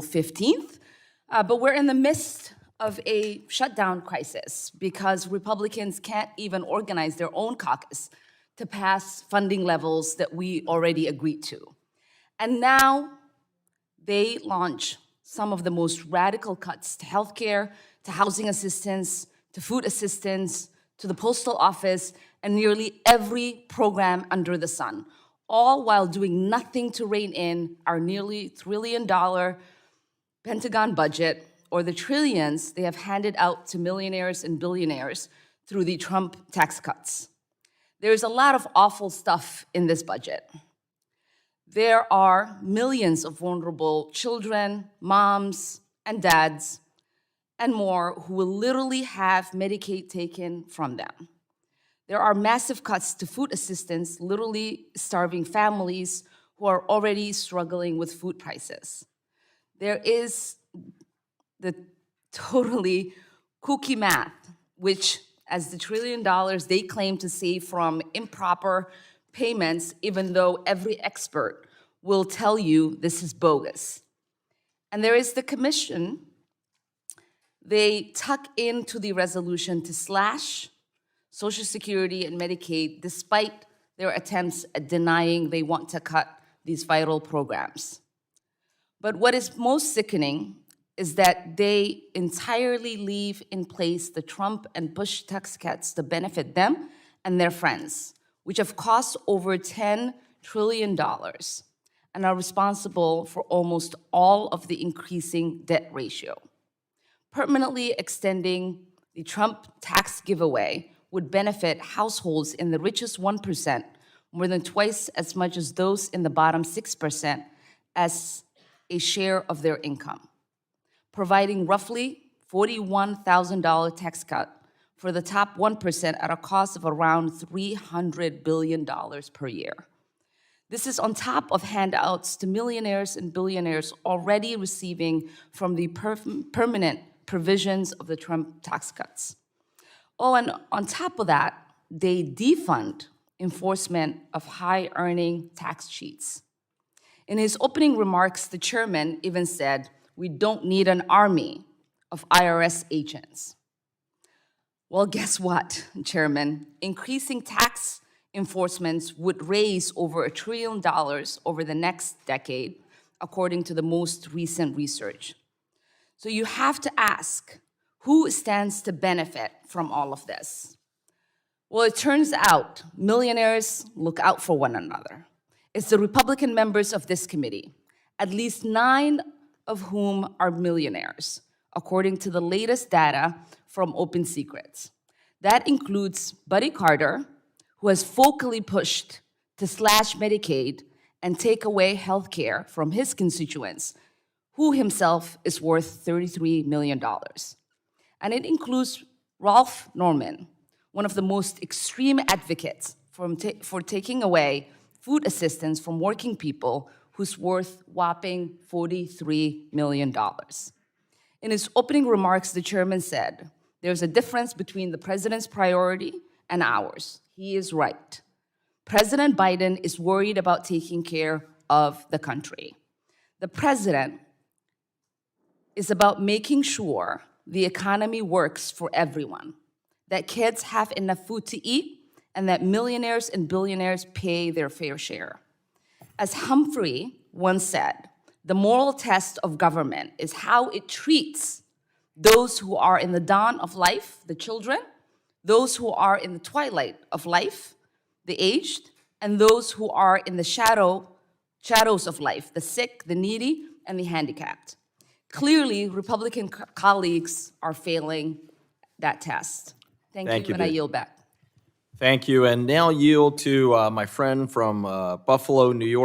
15th, but we're in the midst of a shutdown crisis because Republicans can't even organize their own caucus to pass funding levels that we already agreed to. And now they launch some of the most radical cuts to healthcare, to housing assistance, to food assistance, to the postal office, and nearly every program under the sun, all while doing nothing to rein in our nearly $1 trillion Pentagon budget or the trillions they have handed out to millionaires and billionaires through the Trump tax cuts. There's a lot of awful stuff in this budget. There are millions of vulnerable children, moms, and dads, and more who will literally have Medicaid taken from them. There are massive cuts to food assistance, literally starving families who are already struggling with food prices. There is the totally kooky math, which, as the $1 trillion they claim to save from improper payments, even though every expert will tell you this is bogus. And there is the commission. They tuck into the resolution to slash Social Security and Medicaid, despite their attempts at denying they want to cut these vital programs. But what is most sickening is that they entirely leave in place the Trump and Bush tax cuts to benefit them and their friends, which have cost over $10 trillion and are responsible for almost all of the increasing debt ratio. Permanently extending the Trump tax giveaway would benefit households in the richest 1% more than twice as much as those in the bottom 6% as a share of their income, providing roughly $41,000 tax cut for the top 1% at a cost of around $300 billion per year. This is on top of handouts to millionaires and billionaires already receiving from the permanent provisions of the Trump tax cuts. Oh, and on top of that, they defund enforcement of high-earning tax cheats. In his opening remarks, the chairman even said, "We don't need an army of IRS agents." Well, guess what, Chairman? Increasing tax enforcements would raise over $1 trillion over the next decade, according to the most recent research. So you have to ask, who stands to benefit from all of this? Well, it turns out millionaires look out for one another. It's the Republican members of this committee, at least 9 of whom are millionaires, according to the latest data from Open Secrets. That includes Buddy Carter, who has vocally pushed to slash Medicaid and take away health care from his constituents, who himself is worth $33 million. And it includes Ralph Norman, one of the most extreme advocates for taking away food assistance from working people, who's worth whopping $43 million. In his opening remarks, the chairman said, "There's a difference between the president's priority and ours." He is right. President Biden is worried about taking care of the country. The president is about making sure the economy works for everyone, that kids have enough food to eat, and that millionaires and billionaires pay their fair share. As Humphrey once said, the moral test of government is how it treats those who are in the dawn of life, the children, those who are in the twilight of life, the aged, and those who are in the shadows of life, the sick, the needy, and the handicapped. Clearly, Republican colleagues are failing that test. Thank you, and I yield back. Thank you, and now yield to my friend from Buffalo, New York.